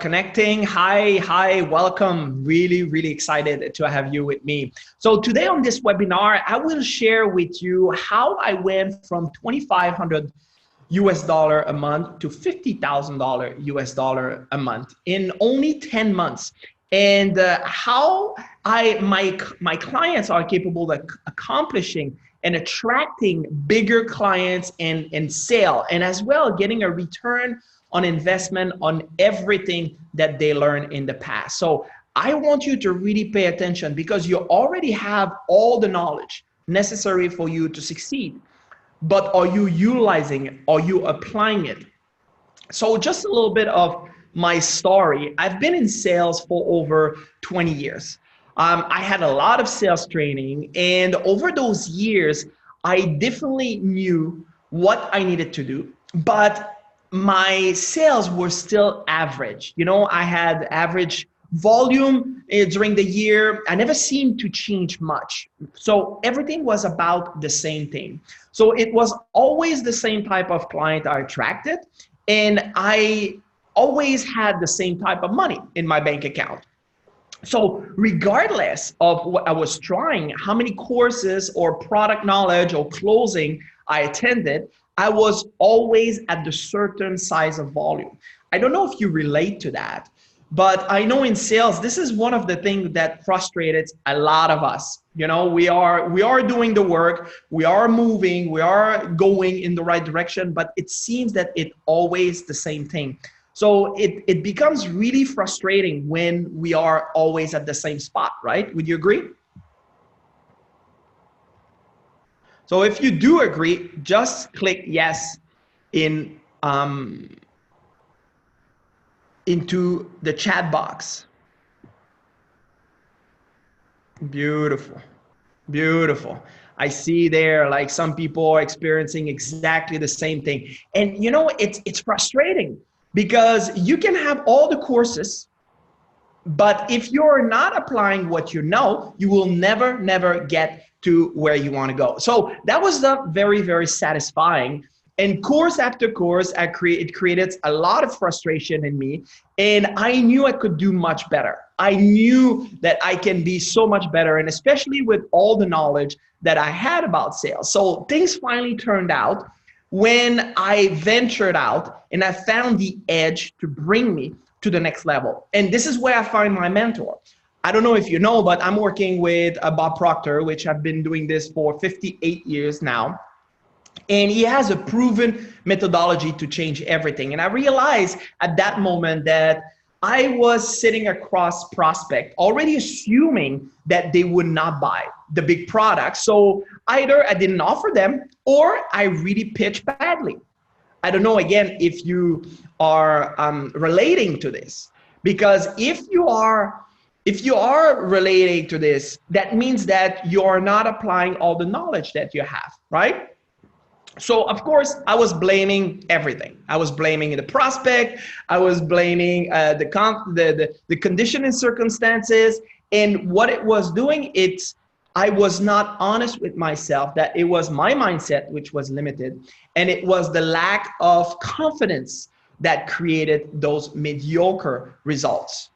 Connecting. Hi, welcome. Really excited to have you with me. So today on this webinar, I will share with you how I went from 2,500 US dollar a month to $50,000 US dollar a month in only 10 months. And how my clients are capable of accomplishing and attracting bigger clients and sale, and as well getting a return on investment on everything that they learned in the past. So I want you to really pay attention because you already have all the knowledge necessary for you to succeed. But are you utilizing it? Are you applying it? So just a little bit of my story. I've been in sales for over 20 years. I had a lot of sales training, and over those years, I definitely knew what I needed to do, but my sales were still average. You know, I had average volume during the year. I never seemed to change much. So everything was about the same thing. So it was always the same type of client I attracted, and I always had the same type of money in my bank account. So regardless of what I was trying, how many courses or product knowledge or closing I attended, I was always at the certain size of volume. I don't know if you relate to that, but I know in sales, this is one of the things that frustrated a lot of us. You know, we are doing the work, we are moving, we are going in the right direction, but it seems that it's always the same thing. So it becomes really frustrating when we are always at the same spot, right? Would you agree? So if you do agree, just click yes in into the chat box. Beautiful. I see there like some people are experiencing exactly the same thing. And you know, it's frustrating because you can have all the courses, but if you're not applying what you know, you will never get to where you want to go. So that was the very satisfying. And course after course, it created a lot of frustration in me. And I knew I could do much better. I knew that I can be so much better, and especially with all the knowledge that I had about sales. So things finally turned out when I ventured out and I found the edge to bring me to the next level. And this is where I find my mentor. I don't know if you know, but I'm working with Bob Proctor, which I've been doing this for 58 years now. And he has a proven methodology to change everything. And I realized at that moment that I was sitting across prospect, already assuming that they would not buy the big product. So either I didn't offer them or I really pitched badly. I don't know, again, if you are relating to this, because if you are relating to this, that means that you are not applying all the knowledge that you have, right? So of course, I was blaming everything. I was blaming the prospect. I was blaming the condition and circumstances. And what it was doing, I was not honest with myself that it was my mindset which was limited, and it was the lack of confidence that created those mediocre results.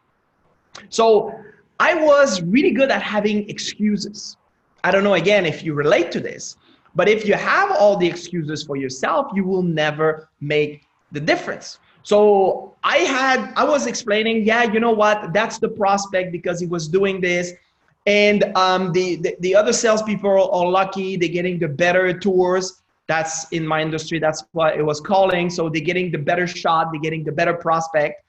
So I was really good at having excuses. I don't know, again, if you relate to this. But if you have all the excuses for yourself, you will never make the difference. So I was explaining, yeah, you know what, that's the prospect because he was doing this. And the other salespeople are lucky, they're getting the better tours. That's in my industry, that's what it was calling. So they're getting the better shot, they're getting the better prospect.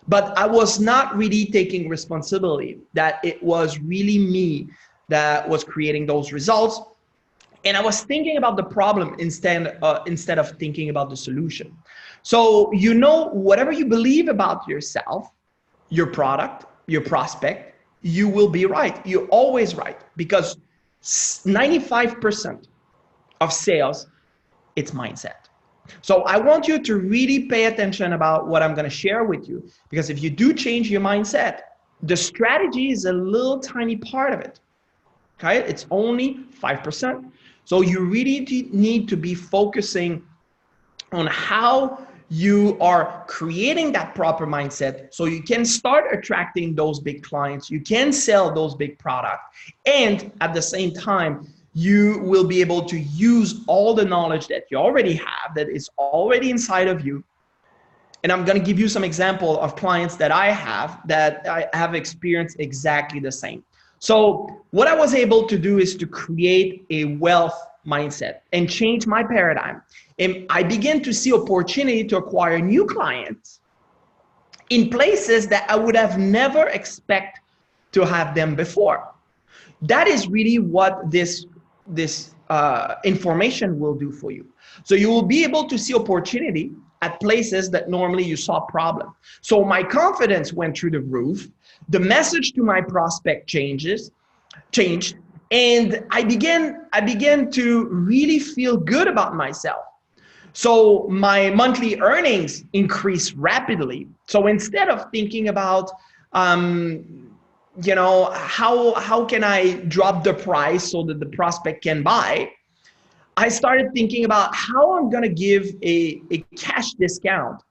But I was not really taking responsibility that it was really me that was creating those results. And I was thinking about the problem instead of thinking about the solution. So, you know, whatever you believe about yourself, your product, your prospect, you will be right. You're always right, because 95% of sales, it's mindset. So I want you to really pay attention about what I'm going to share with you, because if you do change your mindset, the strategy is a little tiny part of it. Okay, it's only 5%. So you really need to be focusing on how you are creating that proper mindset so you can start attracting those big clients, you can sell those big products, and at the same time, you will be able to use all the knowledge that you already have, that is already inside of you. And I'm going to give you some example of clients that I have experienced exactly the same. So what I was able to do is to create a wealth mindset and change my paradigm. And I began to see opportunity to acquire new clients in places that I would have never expect to have them before. That is really what this information will do for you. So you will be able to see opportunity at places that normally you saw problem. So my confidence went through the roof. The message to my prospect changed, and I began to really feel good about myself. So my monthly earnings increased rapidly. So instead of thinking about how can I drop the price so that the prospect can buy, I started thinking about how I'm going to give a cash discount.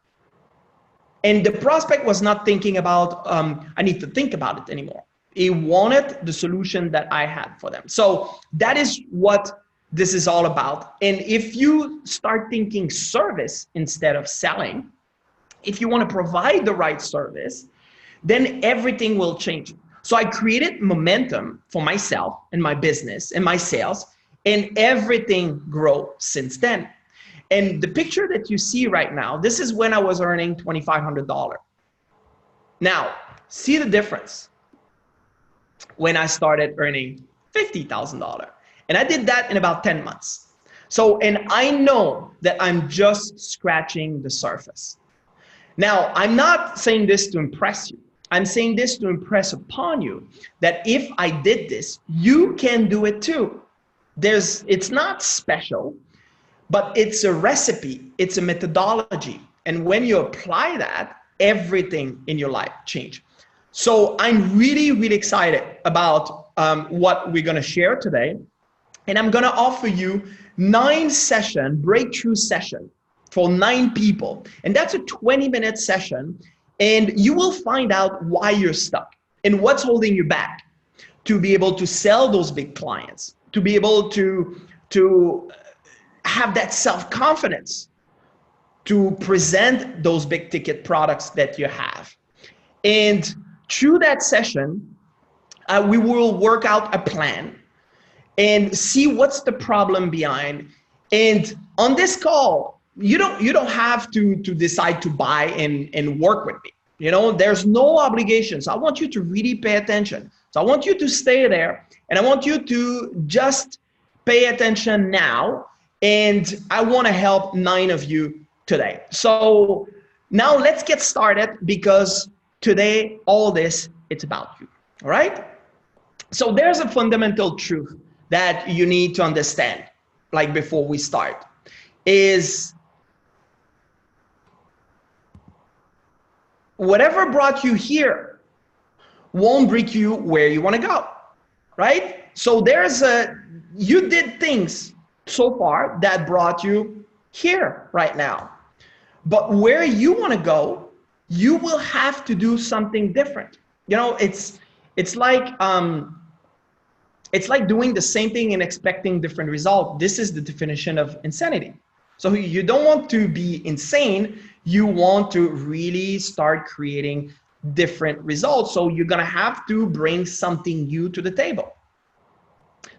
And the prospect was not thinking about, I need to think about it anymore. He wanted the solution that I had for them. So that is what this is all about. And if you start thinking service instead of selling, if you want to provide the right service, then everything will change. So I created momentum for myself and my business and my sales, and everything grew since then. And the picture that you see right now, this is when I was earning $2,500. Now, see the difference when I started earning $50,000. And I did that in about 10 months. So, and I know that I'm just scratching the surface. Now, I'm not saying this to impress you. I'm saying this to impress upon you that if I did this, you can do it too. It's not special, but it's a recipe, it's a methodology. And when you apply that, everything in your life changes. So I'm really, really excited about what we're gonna share today. And I'm gonna offer you 9 breakthrough session for 9 people. And that's a 20-minute session. And you will find out why you're stuck and what's holding you back to be able to sell those big clients, to be able to have that self-confidence to present those big ticket products that you have. And through that session, we will work out a plan and see what's the problem behind. And on this call, you don't have to decide to buy and work with me. You know, there's no obligations. I want you to really pay attention. So I want you to stay there, and I want you to just pay attention now. And I want to help 9 of you today. So now let's get started, because today all this, it's about you. All right? So there's a fundamental truth that you need to understand, like before we start, is whatever brought you here won't bring you where you want to go, right? So you did things so far that brought you here right now. But where you want to go, you will have to do something different. You know, it's like doing the same thing and expecting different results. This is the definition of insanity. So you don't want to be insane. You want to really start creating different results. So you're going to have to bring something new to the table.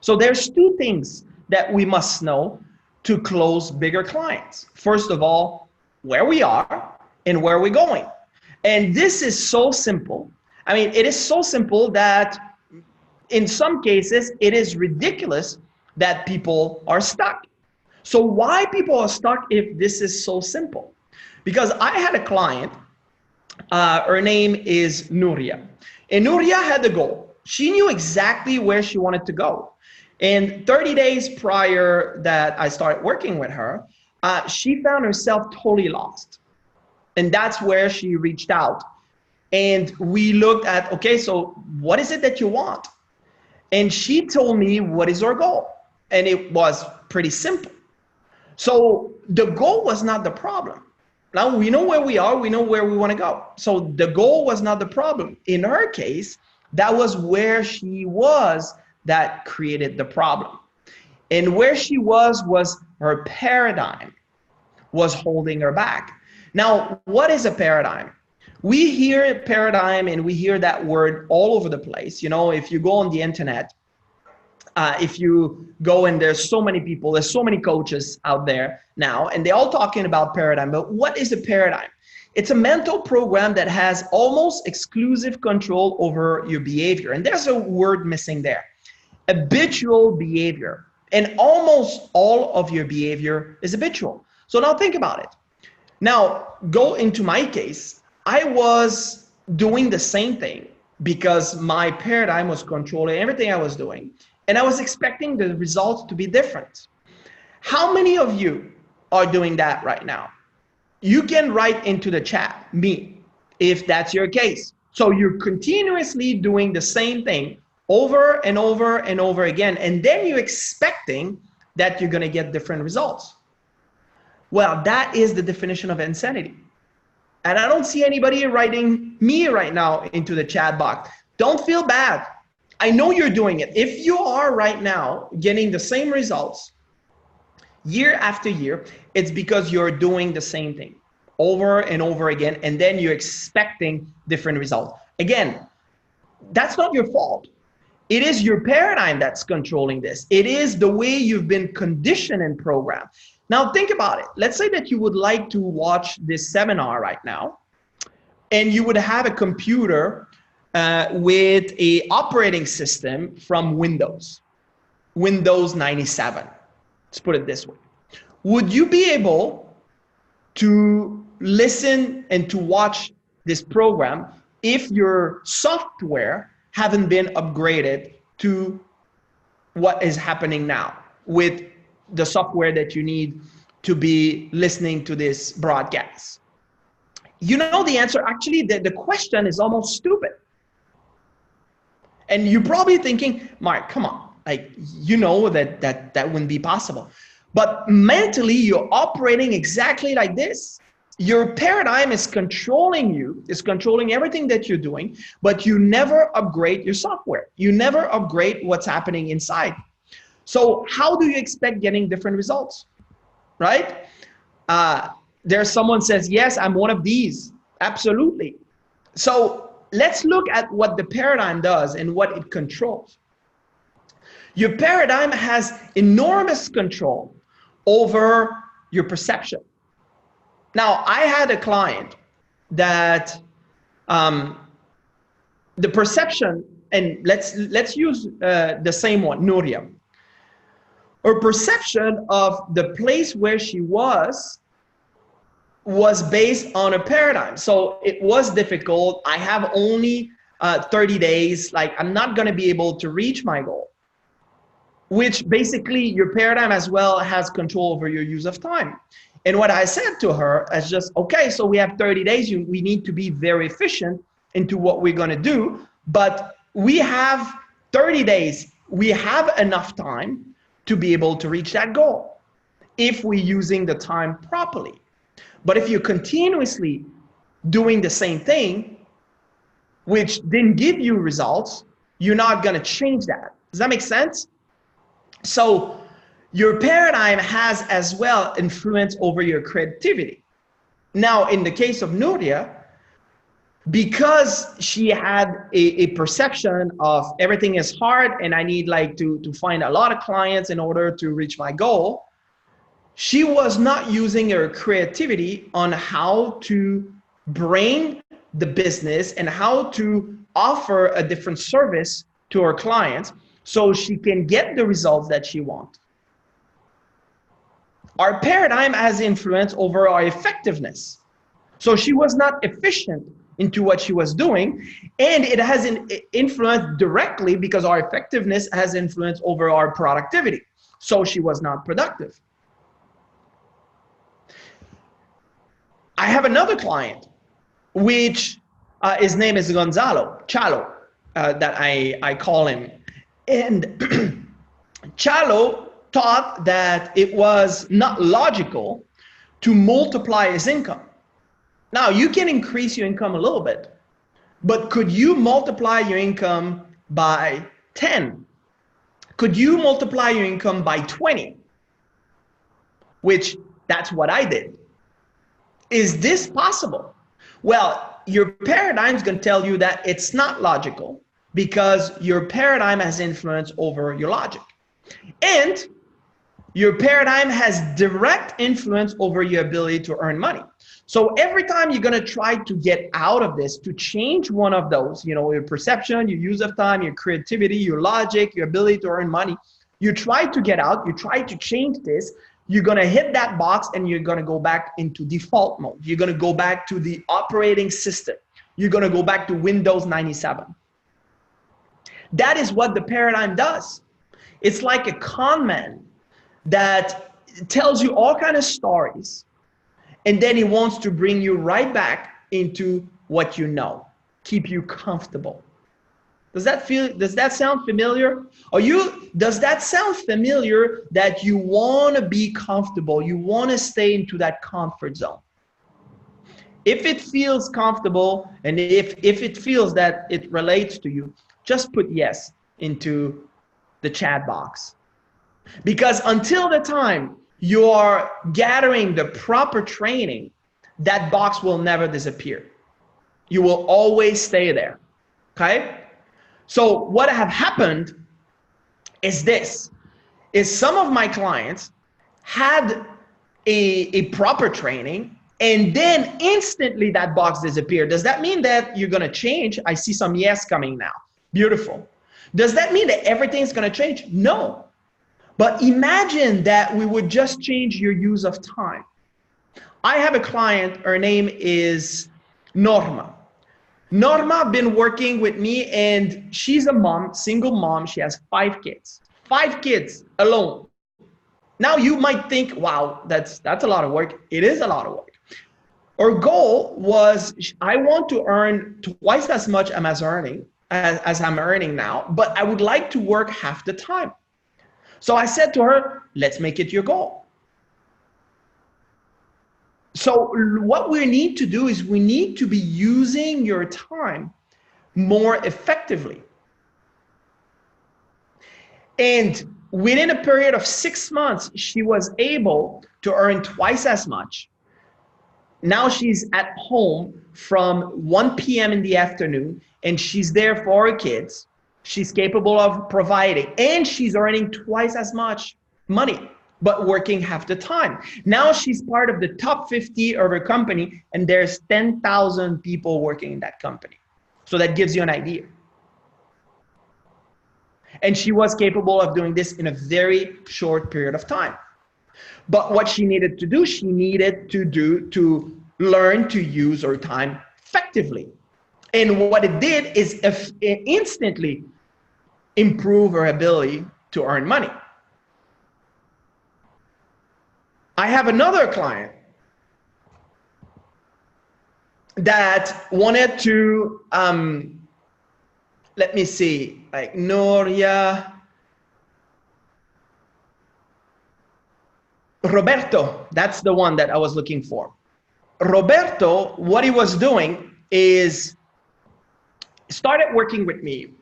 So there's 2 things that we must know to close bigger clients. First of all, where we are and where we're going. And this is so simple. I mean, it is so simple that in some cases, it is ridiculous that people are stuck. So why people are stuck if this is so simple? Because I had a client, her name is Nuria. And Nuria had a goal. She knew exactly where she wanted to go. And 30 days prior that I started working with her, she found herself totally lost. And that's where she reached out. And we looked at, okay, so what is it that you want? And she told me what is her goal. And it was pretty simple. So the goal was not the problem. Now we know where we are, we know where we want to go. So the goal was not the problem. In her case, that was where she was that created the problem. And where she was her paradigm was holding her back. Now, what is a paradigm? We hear paradigm and we hear that word all over the place. You know, if you go on the internet, if you go and there's so many people, there's so many coaches out there now, and they're all talking about paradigm. But what is a paradigm? It's a mental program that has almost exclusive control over your behavior. And there's a word missing there, habitual behavior. And almost all of your behavior is habitual. So now think about it. Now, go into my case. I was doing the same thing because my paradigm was controlling everything I was doing. And I was expecting the results to be different. How many of you are doing that right now? You can write into the chat, me, if that's your case. So you're continuously doing the same thing over and over and over again. And then you're expecting that you're going to get different results. Well, that is the definition of insanity. And I don't see anybody writing me right now into the chat box. Don't feel bad. I know you're doing it. If you are right now getting the same results year after year, it's because you're doing the same thing over and over again, and then you're expecting different results. Again, that's not your fault. It is your paradigm that's controlling this. It is the way you've been conditioned and programmed. Now think about it. Let's say that you would like to watch this seminar right now, and you would have a computer with a operating system from Windows 97. Let's put it this way. Would you be able to listen and to watch this program if your software haven't been upgraded to what is happening now with the software that you need to be listening to this broadcast? You know the answer. Actually, the question is almost stupid. And you're probably thinking, Mark, come on, like, you know that wouldn't be possible. But mentally, you're operating exactly like this. Your paradigm is controlling you, is controlling everything that you're doing, but you never upgrade your software. You never upgrade what's happening inside. So how do you expect getting different results, right? There's someone says, yes, I'm one of these. Absolutely. So let's look at what the paradigm does and what it controls. Your paradigm has enormous control over your perception. Now, I had a client that the perception, and let's use the same one, Nuria. Her perception of the place where she was based on a paradigm. So it was difficult. I have only 30 days. Like, I'm not going to be able to reach my goal, which basically your paradigm as well has control over your use of time. And what I said to her is just, okay, so we have 30 days. We need to be very efficient into what we're going to do. But we have 30 days. We have enough time to be able to reach that goal if we're using the time properly. But if you're continuously doing the same thing, which didn't give you results, you're not going to change that. Does that make sense? So your paradigm has as well influence over your creativity. Now, in the case of Nuria, because she had a perception of everything is hard and I need like to find a lot of clients in order to reach my goal, she was not using her creativity on how to bring the business and how to offer a different service to her clients so she can get the results that she wants. Our paradigm has influence over our effectiveness. So she was not efficient into what she was doing, and it has an influence directly because our effectiveness has influence over our productivity. So she was not productive. I have another client, which his name is Chalo, that I call him. And Chalo thought that it was not logical to multiply his income. Now you can increase your income a little bit, but could you multiply your income by 10? Could you multiply your income by 20? Which that's what I did. Is this possible? Well, your paradigm is going to tell you that it's not logical because your paradigm has influence over your logic. And your paradigm has direct influence over your ability to earn money. So every time you're going to try to get out of this, to change one of those, your perception, your use of time, your creativity, your logic, your ability to earn money, you try to get out, you try to change this, you're going to hit that box and you're going to go back into default mode. You're going to go back to the operating system. You're going to go back to Windows 97. That is what the paradigm does. It's like a con man that tells you all kinds of stories, and then he wants to bring you right back into what you know, keep you comfortable. Does that sound familiar? Does that sound familiar that you want to be comfortable, you want to stay into that comfort zone? If it feels comfortable and if it feels that it relates to you, just put yes into the chat box. Because until the time you are gathering the proper training, that box will never disappear. You will always stay there, okay? So what have happened is some of my clients had a proper training and then instantly that box disappeared. Does that mean that you're gonna change? I see some yes coming now. Beautiful. Does that mean that everything's gonna change? No. But imagine that we would just change your use of time. I have a client, her name is Norma. Norma been working with me and she's a mom, single mom. She has 5 kids. 5 kids alone. Now you might think, wow, that's a lot of work. It is a lot of work. Her goal was, I want to earn twice as much as I'm earning now, but I would like to work half the time. So I said to her, let's make it your goal. So what we need to do is we need to be using your time more effectively. And within a period of 6 months, she was able to earn twice as much. Now she's at home from 1 p.m. in the afternoon and she's there for her kids. She's capable of providing and she's earning twice as much money, but working half the time. Now she's part of the top 50 of her company and there's 10,000 people working in that company. So that gives you an idea. And she was capable of doing this in a very short period of time. But what she needed to do, to learn to use her time effectively. And what it did is it instantly improve her ability to earn money. I have another client that wanted to, let me see, like Noria, Roberto, that's the one that I was looking for. Roberto, what he was doing is started working with me.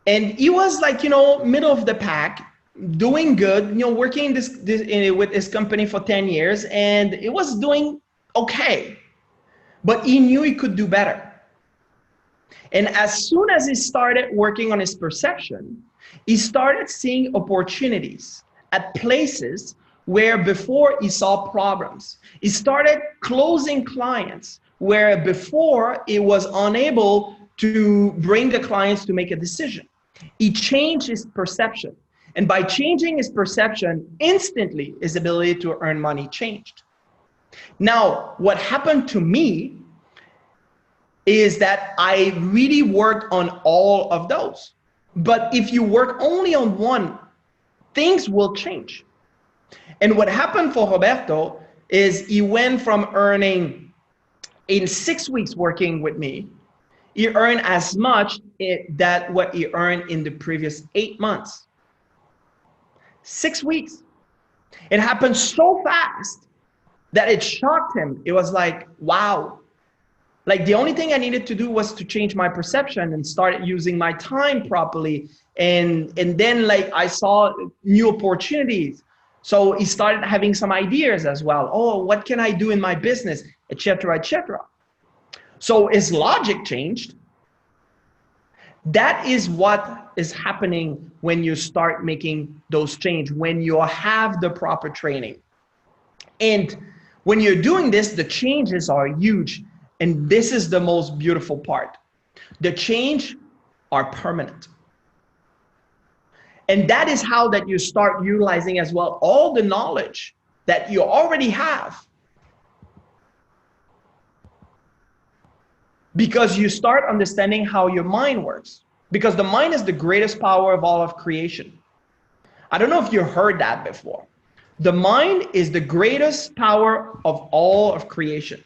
And he was like, middle of the pack, doing good, working with this company for 10 years, and it was doing okay. But he knew he could do better. And as soon as he started working on his perception, he started seeing opportunities at places where before he saw problems. He started closing clients where before he was unable to bring the clients to make a decision. He changed his perception. And by changing his perception, instantly his ability to earn money changed. Now, what happened to me is that I really worked on all of those. But if you work only on one, things will change. And what happened for Roberto is he went from earning in 6 weeks working with me, he earned as much that what he earned in the previous 8 months. 6 weeks. It happened so fast that it shocked him. It was like, wow, Like the only thing I needed to do was to change my perception and start using my time properly. And then like I saw new opportunities. So he started having some ideas as well. Oh, what can I do in my business, etc., etc. So his logic changed. That is what is happening when you start making those changes, when you have the proper training. And when you're doing this, the changes are huge. And this is the most beautiful part. The change are permanent. And that is how that you start utilizing as well all the knowledge that you already have. Because you start understanding how your mind works. Because the mind is the greatest power of all of creation. I don't know if you heard that before. The mind is the greatest power of all of creation.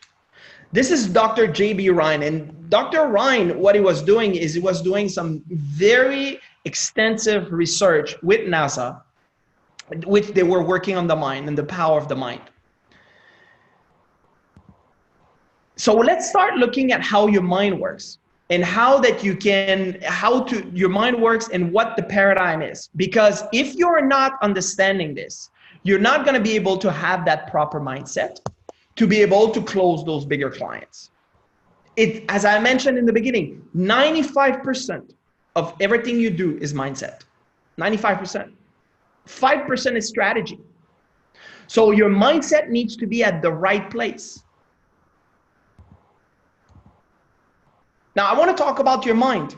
This is Dr. J.B. Ryan. And Dr. Ryan, what he was doing is he was doing some very extensive research with NASA, which they were working on the mind and the power of the mind. So let's start looking at how your mind works and how that you can, your mind works and what the paradigm is. Because if you're not understanding this, you're not going to be able to have that proper mindset to be able to close those bigger clients. As I mentioned in the beginning, 95% of everything you do is mindset. 95%. 5% is strategy. So your mindset needs to be at the right place. Now, I want to talk about your mind,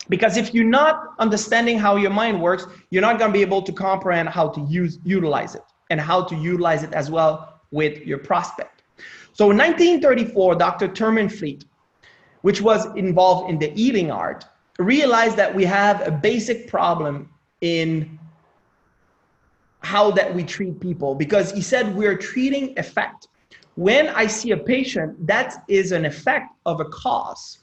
because if you're not understanding how your mind works, you're not going to be able to comprehend how to utilize it and how to utilize it as well with your prospect. So in 1934, Dr. Thurman Fleet, which was involved in the healing art, realized that we have a basic problem in how that we treat people, because he said we're treating effect. When I see a patient, that is an effect of a cause.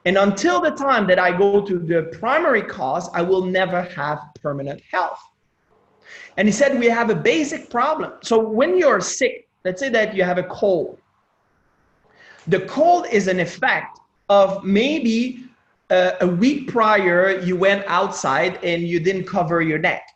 And until the time that I go to the primary cause, I will never have permanent health. And he said we have a basic problem. So when you're sick, let's say that you have a cold. The cold is an effect of maybe a week prior you went outside and you didn't cover your neck.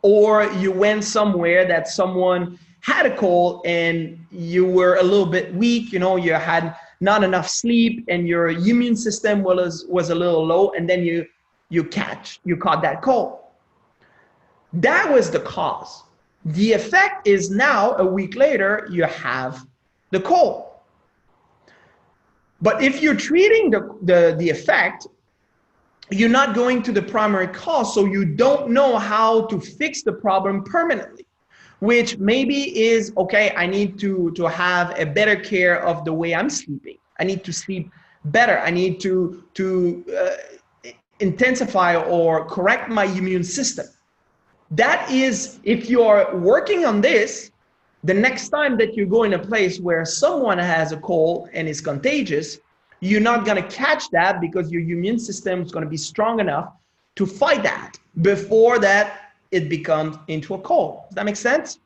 Or you went somewhere that someone had a cold and you were a little bit weak, you had not enough sleep and your immune system was a little low, and then you caught that cold. That was the cause. The effect is now a week later you have the cold. But if you're treating the effect, you're not going to the primary cause, so you don't know how to fix the problem permanently, which maybe is, okay, I need to have a better care of the way I'm sleeping. I need to sleep better. I need to intensify or correct my immune system. That is, if you're working on this, the next time that you go in a place where someone has a cold and is contagious, you're not going to catch that because your immune system is going to be strong enough to fight that before that it becomes into a cold. Does that make sense?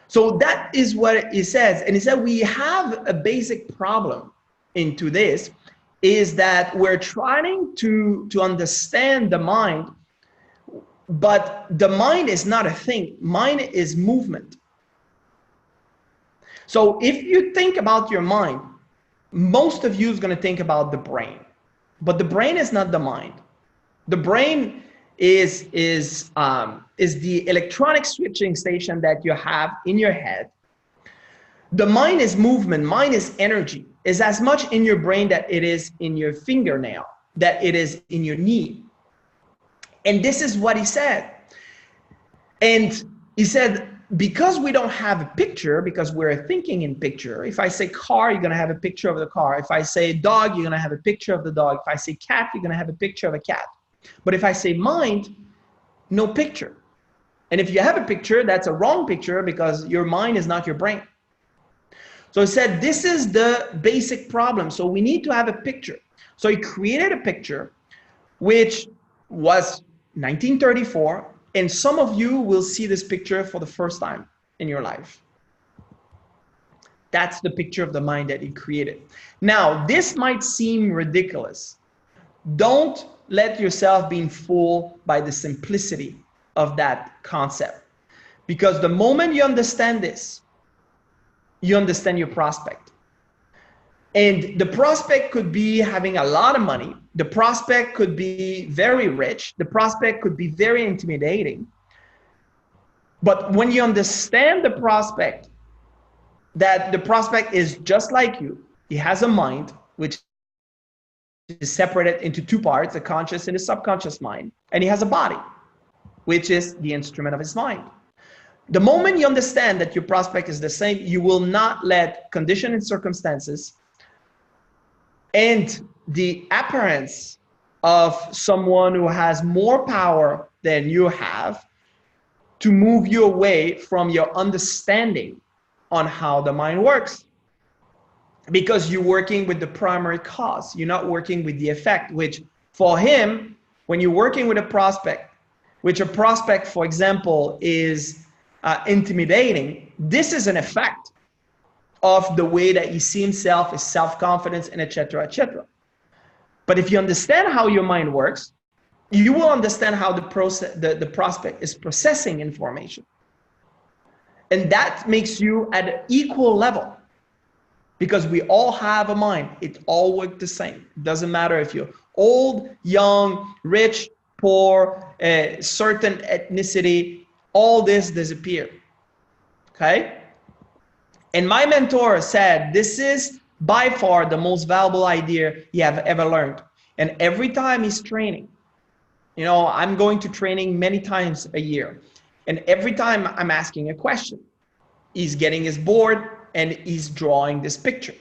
So that is what he says. And he said we have a basic problem into this, is that we're trying to understand the mind, but the mind is not a thing. Mind is movement. So if you think about your mind, most of you is going to think about the brain, but the brain is not the mind. The brain is the electronic switching station that you have in your head. The mind is movement. Mind is energy. Is as much in your brain that it is in your fingernail, that it is in your knee. And this is what he said. And he said, because we don't have a picture, because we're thinking in picture. If I say car, you're going to have a picture of the car. If I say dog, you're going to have a picture of the dog. If I say cat, you're going to have a picture of a cat. But if I say mind, no picture. And if you have a picture, that's a wrong picture because your mind is not your brain. So he said, this is the basic problem. So we need to have a picture. So he created a picture, which was 1934. And some of you will see this picture for the first time in your life. That's the picture of the mind that he created. Now, this might seem ridiculous. Don't let yourself be fooled by the simplicity of that concept. Because the moment you understand this, you understand your prospect. And the prospect could be having a lot of money. The prospect could be very rich. The prospect could be very intimidating. But when you understand the prospect, that the prospect is just like you, he has a mind, which is separated into two parts, the conscious and the subconscious mind, and he has a body, which is the instrument of his mind. The moment you understand that your prospect is the same, you will not let condition and circumstances and the appearance of someone who has more power than you have to move you away from your understanding on how the mind works. Because you're working with the primary cause. You're not working with the effect, which for him, when you're working with a prospect, which a prospect, for example, is intimidating, this is an effect of the way that he sees himself, his self-confidence, and etc., etc. But if you understand how your mind works, you will understand how the prospect is processing information. And that makes you at an equal level, because we all have a mind. It all works the same. It doesn't matter if you're old, young, rich, poor, certain ethnicity, all this disappear, okay? And my mentor said, this is by far the most valuable idea you have ever learned. And every time he's training, you know, I'm going to training many times a year. And every time I'm asking a question, he's getting his board and he's drawing this picture.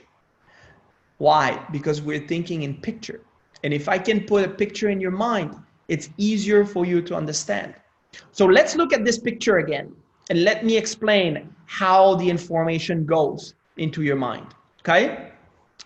Why? Because we're thinking in picture. And if I can put a picture in your mind, it's easier for you to understand. So let's look at this picture again. And let me explain how the information goes into your mind, okay?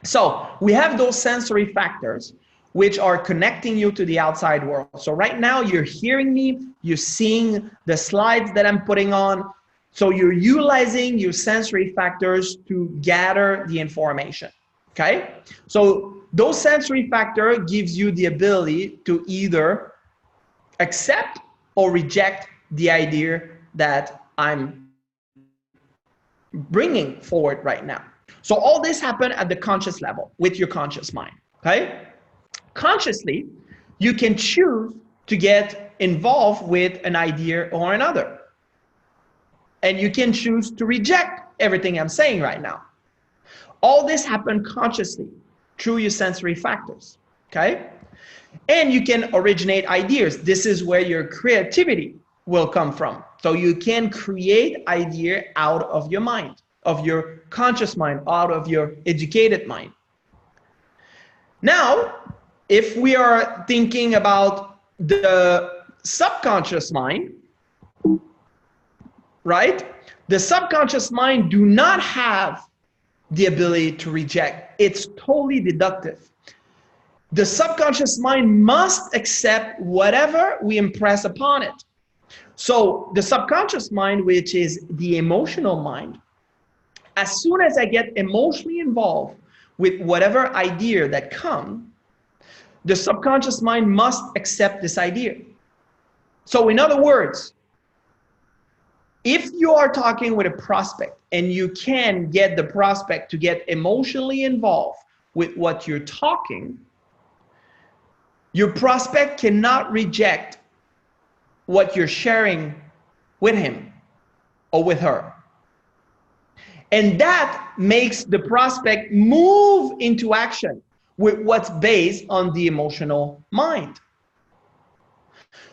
So we have those sensory factors which are connecting you to the outside world. So right now you're hearing me, you're seeing the slides that I'm putting on. So you're utilizing your sensory factors to gather the information, okay? So those sensory factors gives you the ability to either accept or reject the idea that I'm bringing forward right now. So all this happened at the conscious level with your conscious mind, okay? Consciously, you can choose to get involved with an idea or another. And you can choose to reject everything I'm saying right now. All this happened consciously through your sensory factors, okay? And you can originate ideas. This is where your creativity will come from. So you can create idea out of your mind, of your conscious mind, out of your educated mind. Now, if we are thinking about the subconscious mind, right? The subconscious mind do not have the ability to reject. It's totally deductive. The subconscious mind must accept whatever we impress upon it. So the subconscious mind, which is the emotional mind, as soon as I get emotionally involved with whatever idea that comes, the subconscious mind must accept this idea. So in other words, if you are talking with a prospect and you can get the prospect to get emotionally involved with what you're talking, your prospect cannot reject what you're sharing with him or with her. And that makes the prospect move into action with what's based on the emotional mind.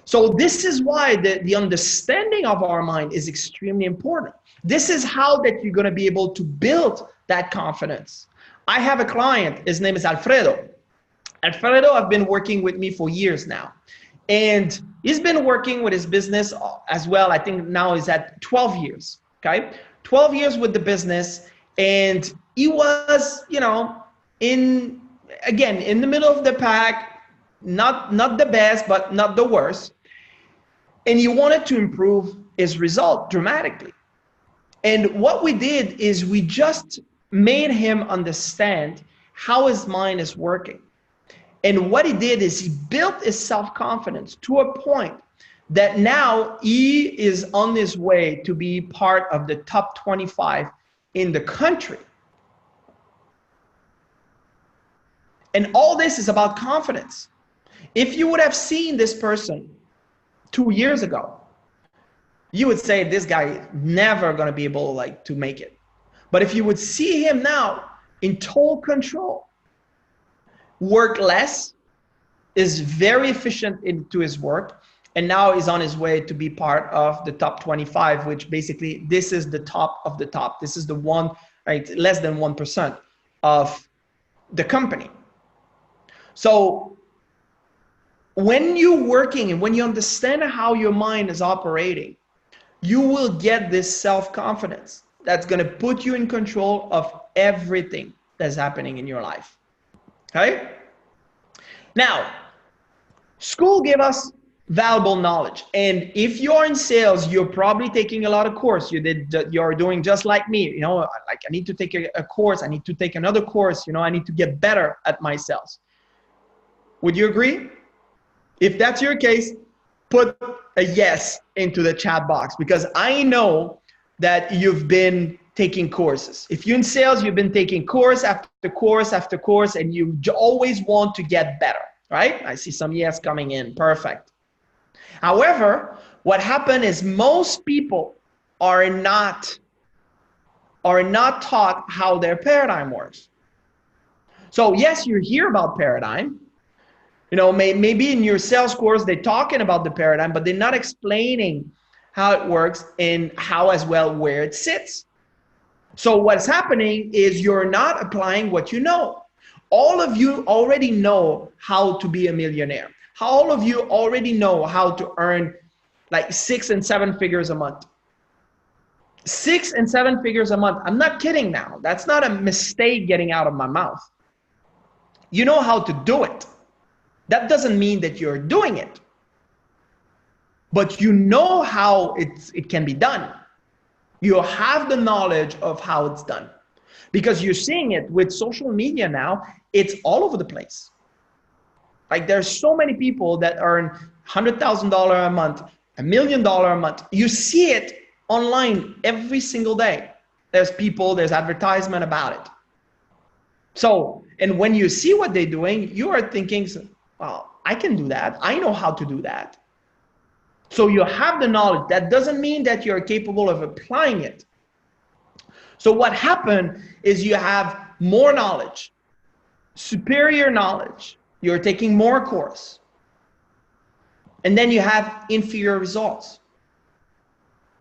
So this is why the understanding of our mind is extremely important. This is how that you're going to be able to build that confidence. I have a client, his name is Alfredo. Alfredo have been working with me for years now. And he's been working with his business as well. I think now he's at 12 years, okay? 12 years with the business. And he was, you know, in the middle of the pack, not the best, but not the worst. And he wanted to improve his result dramatically. And what we did is we just made him understand how his mind is working. And what he did is he built his self-confidence to a point that now he is on his way to be part of the top 25 in the country. And all this is about confidence. If you would have seen this person 2 years ago, you would say this guy is never going to be able to make it. But if you would see him now in total control, work less, is very efficient into his work, and now is on his way to be part of the top 25, which basically this is the top of the top. This is the one, right, less than 1% of the company. So when you're working and when you understand how your mind is operating, you will get this self-confidence that's going to put you in control of everything that's happening in your life. Okay? Now, school gave us valuable knowledge. And if you're in sales, you're probably taking a lot of course. You're doing just like me, like I need to take a course. I need to take another course. I need to get better at my sales. Would you agree? If that's your case, put a yes into the chat box, because I know that you've been taking courses. If you're in sales, you've been taking course after course after course, and you always want to get better, right? I see some yes coming in. Perfect. However, what happened is most people are not taught how their paradigm works. So yes, you hear about paradigm. Maybe in your sales course, they're talking about the paradigm, but they're not explaining how it works and how as well where it sits. So what's happening is you're not applying what you know. All of you already know how to be a millionaire. All of you already know how to earn like 6 and 7 figures a month. 6 and 7 figures a month. I'm not kidding now. That's not a mistake getting out of my mouth. You know how to do it. That doesn't mean that you're doing it, but you know how it can be done. You have the knowledge of how it's done, because you're seeing it with social media now. It's all over the place. Like there's so many people that earn $100,000 a month, $1 million a month. You see it online every single day. There's advertisement about it. So, and when you see what they're doing, you are thinking, well, I can do that. I know how to do that. So you have the knowledge. That doesn't mean that you're capable of applying it. So what happened is you have more knowledge, superior knowledge. You're taking more course. And then you have inferior results.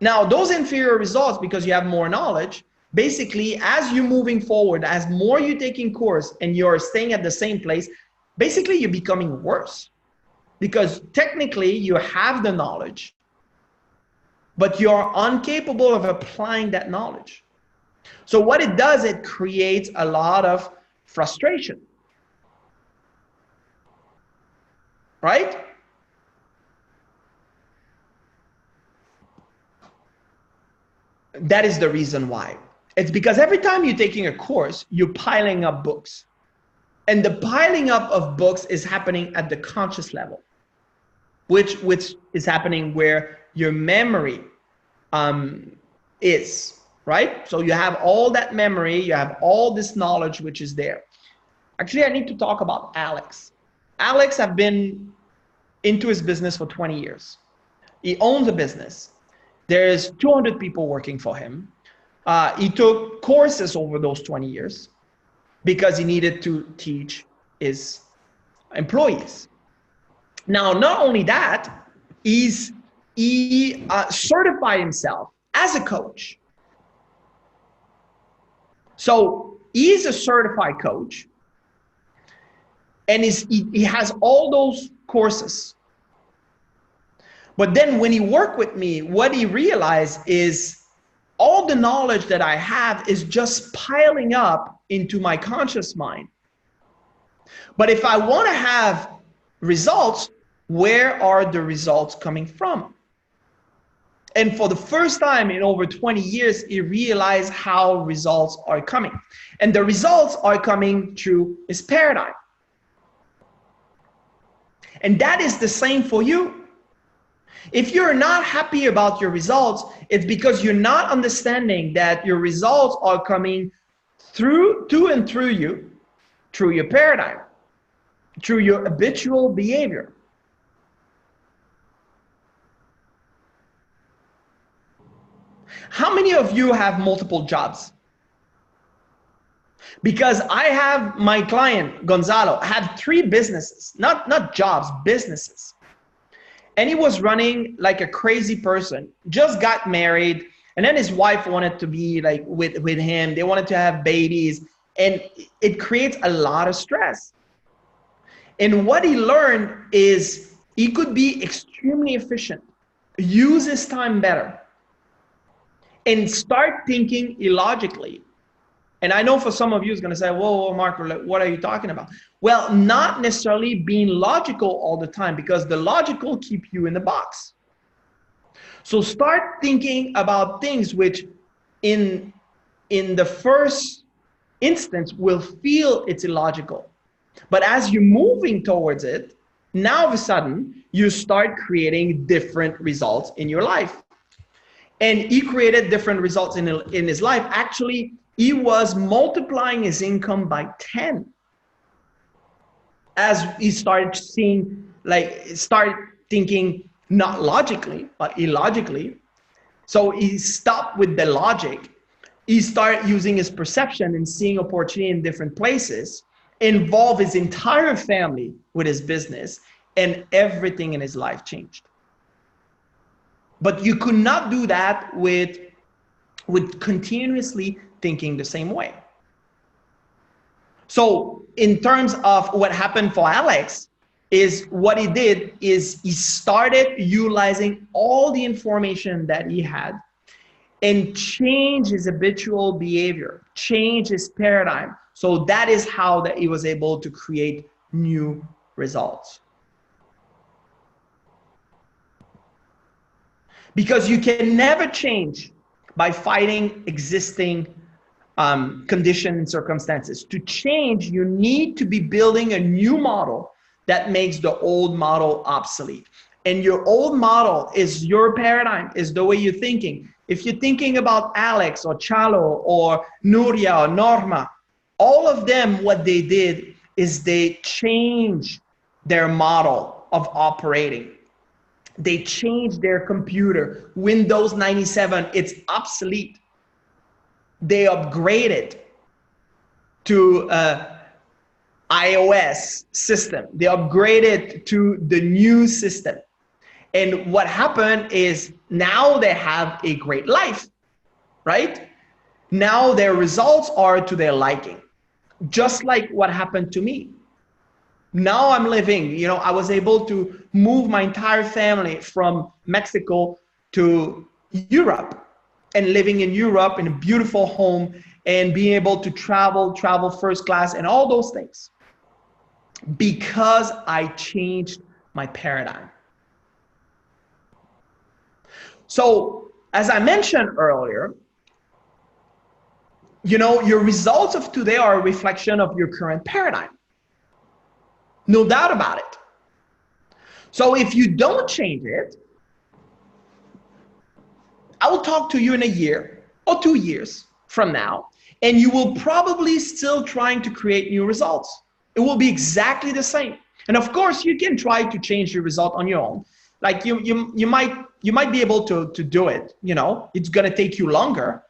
Now, those inferior results, because you have more knowledge, basically, as you're moving forward, as more you're taking course and you're staying at the same place, basically you're becoming worse, because technically you have the knowledge, but you're incapable of applying that knowledge. So what it does, it creates a lot of frustration, right? That is the reason why. It's because every time you're taking a course, you're piling up books. And the piling up of books is happening at the conscious level, which is happening where your memory is, right? So you have all that memory, you have all this knowledge which is there. Actually, I need to talk about Alex. Alex has been into his business for 20 years. He owns a business. There's 200 people working for him. He took courses over those 20 years because he needed to teach his employees. Now, not only that, he certified himself as a coach. So he's a certified coach, and he has all those courses. But then when he worked with me, what he realized is all the knowledge that I have is just piling up into my conscious mind. But if I want to have results, where are the results coming from? And for the first time in over 20 years, he realized how results are coming. And the results are coming through his paradigm. And that is the same for you. If you're not happy about your results, it's because you're not understanding that your results are coming to and through you, through your paradigm, through your habitual behavior. How many of you have multiple jobs? Because I have my client, Gonzalo, had 3 businesses, not jobs, businesses. And he was running like a crazy person, just got married. And then his wife wanted to be like with him. They wanted to have babies. And it creates a lot of stress. And what he learned is he could be extremely efficient, use his time better, and start thinking illogically. And I know for some of you it's going to say, whoa, Marco, what are you talking about? Well, not necessarily being logical all the time, because the logical keep you in the box. So start thinking about things which in the first instance will feel it's illogical. But as you're moving towards it, now all of a sudden you start creating different results in your life. And he created different results in his life. Actually, he was multiplying his income by 10 as he started seeing, start thinking not logically, but illogically. So he stopped with the logic. He started using his perception and seeing opportunity in different places, involve his entire family with his business, and everything in his life changed. But you could not do that with continuously thinking the same way. So in terms of what happened for Alex, is what he did is he started utilizing all the information that he had and change his habitual behavior, change his paradigm. So that is how that he was able to create new results. Because you can never change by fighting existing conditions and circumstances. To change, you need to be building a new model that makes the old model obsolete. And your old model is your paradigm, is the way you're thinking. If you're thinking about Alex or Chalo or Nuria or Norma, all of them, what they did is they changed their model of operating. They changed their computer. Windows 97, it's obsolete. They upgraded to iOS system. They upgraded to the new system. And what happened is now they have a great life, right? Now their results are to their liking, just like what happened to me. Now I'm living, I was able to move my entire family from Mexico to Europe and living in Europe in a beautiful home and being able to travel first class and all those things because I changed my paradigm. So as I mentioned earlier, your results of today are a reflection of your current paradigm. No doubt about it. So if you don't change it, I will talk to you in a year or 2 years from now, and you will probably still trying to create new results. It will be exactly the same. And of course, you can try to change your result on your own. Like you might be able to do it. It's going to take you longer,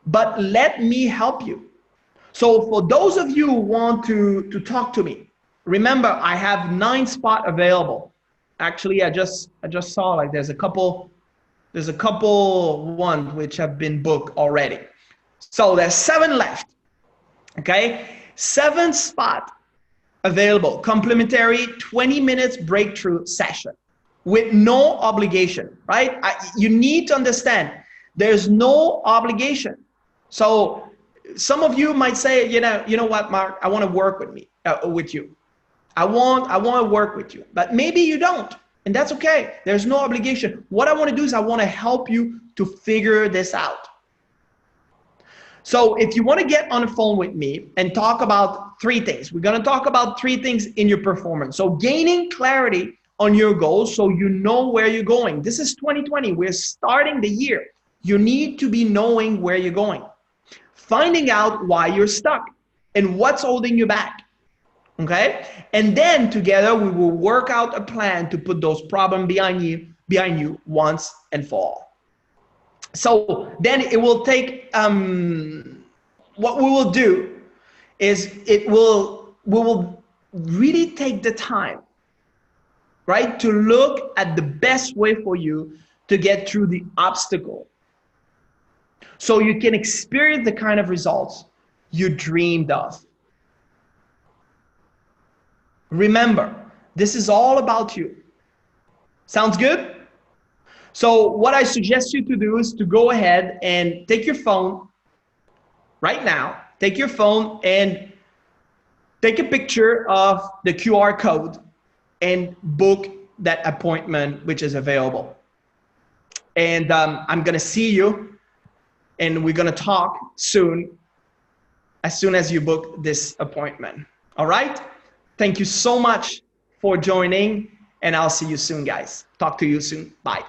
but let me help you. So for those of you who want to talk to me, remember, I have 9 spots available. Actually, I just saw like there's a couple ones which have been booked already. So there's 7 left. Okay, 7 spots available. Complimentary 20 minutes breakthrough session with no obligation, right? You need to understand there's no obligation. So some of you might say, you know what, Mark, I want to work with you. I want to work with you, but maybe you don't. And that's okay. There's no obligation. What I want to do is I want to help you to figure this out. So if you want to get on the phone with me and talk about 3 things, we're going to talk about 3 things in your performance. So gaining clarity on your goals so you know where you're going. This is 2020. We're starting the year. You need to be knowing where you're going. Finding out why you're stuck and what's holding you back. Okay? And then together we will work out a plan to put those problems behind you once and for all. So then it will take, what we will do is we will really take the time, right, to look at the best way for you to get through the obstacle so you can experience the kind of results you dreamed of. Remember, this is all about you. Sounds good? So what I suggest you to do is to go ahead and take your phone right now, take your phone and take a picture of the QR code and book that appointment which is available. And I'm gonna see you and we're gonna talk soon as you book this appointment. All right? Thank you so much for joining and I'll see you soon, guys. Talk to you soon. Bye.